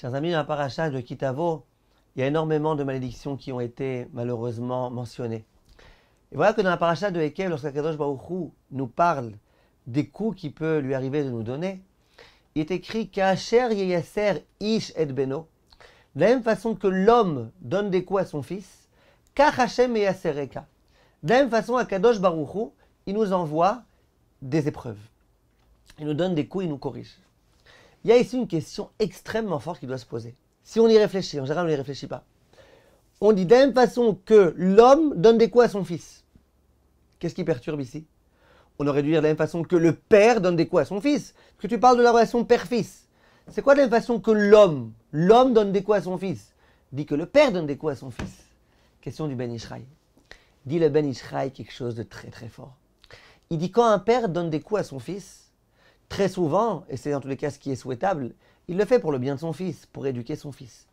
Chers amis, dans la paracha de Kitavo, il y a énormément de malédictions qui ont été malheureusement mentionnées. Et voilà que dans la paracha de Ekev, lorsqu'Akadosh Baruch Hu nous parle des coups qui peut lui arriver de nous donner, il est écrit Ka'asher yeyaser ish et beno. De la même façon que l'homme donne des coups à son fils, Kach Hashem yeyasereka. De la même façon, Akadosh Baruch Hu, il nous envoie des épreuves. Il nous donne des coups, il nous corrige. Il y a ici une question extrêmement forte qui doit se poser. Si on y réfléchit, en général on n'y réfléchit pas. On dit de la même façon que l'homme donne des coups à son fils. Qu'est-ce qui perturbe ici? On aurait dû dire de la même façon que le père donne des coups à son fils. Parce que tu parles de la relation père-fils. C'est quoi de la même façon que l'homme donne des coups à son fils? Dit que le père donne des coups à son fils. Question du Ben Ishraï. Dit le Ben Ishraï quelque chose de très très fort. Il dit quand un père donne des coups à son fils, très souvent, et c'est dans tous les cas ce qui est souhaitable, il le fait pour le bien de son fils, pour éduquer son fils.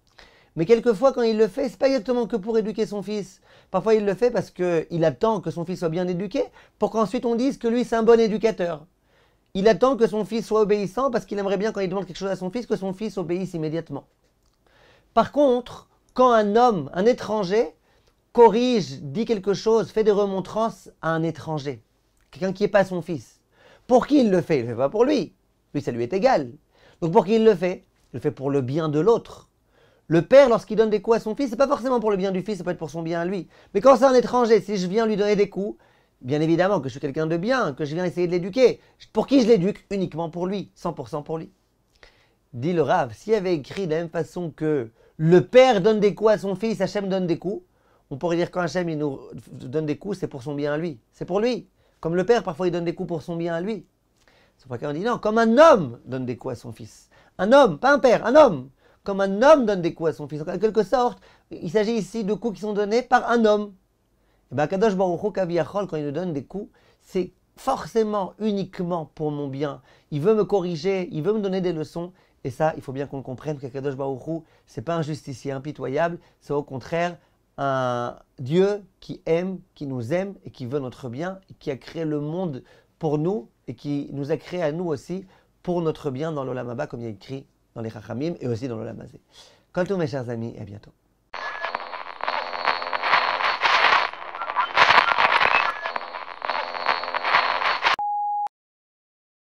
Mais quelquefois, quand il le fait, c'est pas exactement que pour éduquer son fils. Parfois, il le fait parce qu'il attend que son fils soit bien éduqué, pour qu'ensuite on dise que lui, c'est un bon éducateur. Il attend que son fils soit obéissant parce qu'il aimerait bien, quand il demande quelque chose à son fils, que son fils obéisse immédiatement. Par contre, quand un homme, un étranger, corrige, dit quelque chose, fait des remontrances à un étranger, quelqu'un qui n'est pas son fils, pour qui il le fait? Il ne le fait pas pour lui. Lui, ça lui est égal. Donc pour qui il le fait? Il le fait pour le bien de l'autre. Le père, lorsqu'il donne des coups à son fils, ce n'est pas forcément pour le bien du fils, ça peut être pour son bien à lui. Mais quand c'est un étranger, si je viens lui donner des coups, bien évidemment que je suis quelqu'un de bien, que je viens essayer de l'éduquer. Pour qui je l'éduque? Uniquement pour lui, 100% pour lui. Dit le Rav, s'il avait écrit de la même façon que le père donne des coups à son fils, Hachem donne des coups, on pourrait dire quand Hachem il nous donne des coups, c'est pour son bien à lui. C'est pour lui. Comme le père, parfois, il donne des coups pour son bien à lui. C'est pourquoi on dit non, comme un homme donne des coups à son fils. Un homme, pas un père, un homme. Comme un homme donne des coups à son fils. En quelque sorte, il s'agit ici de coups qui sont donnés par un homme. Et bien, Kadosh Baruch Hu Kaviyachol, quand il nous donne des coups, c'est forcément, uniquement pour mon bien. Il veut me corriger, il veut me donner des leçons. Et ça, il faut bien qu'on le comprenne, que Kadosh Baruch Hu, c'est pas un justicier impitoyable, c'est au contraire un Dieu qui aime, qui nous aime et qui veut notre bien, et qui a créé le monde pour nous et qui nous a créé à nous aussi pour notre bien dans l'Olam Haba, comme il y a écrit dans les Chachamim et aussi dans l'Olam Hazé. Kol Tov mes chers amis, et à bientôt.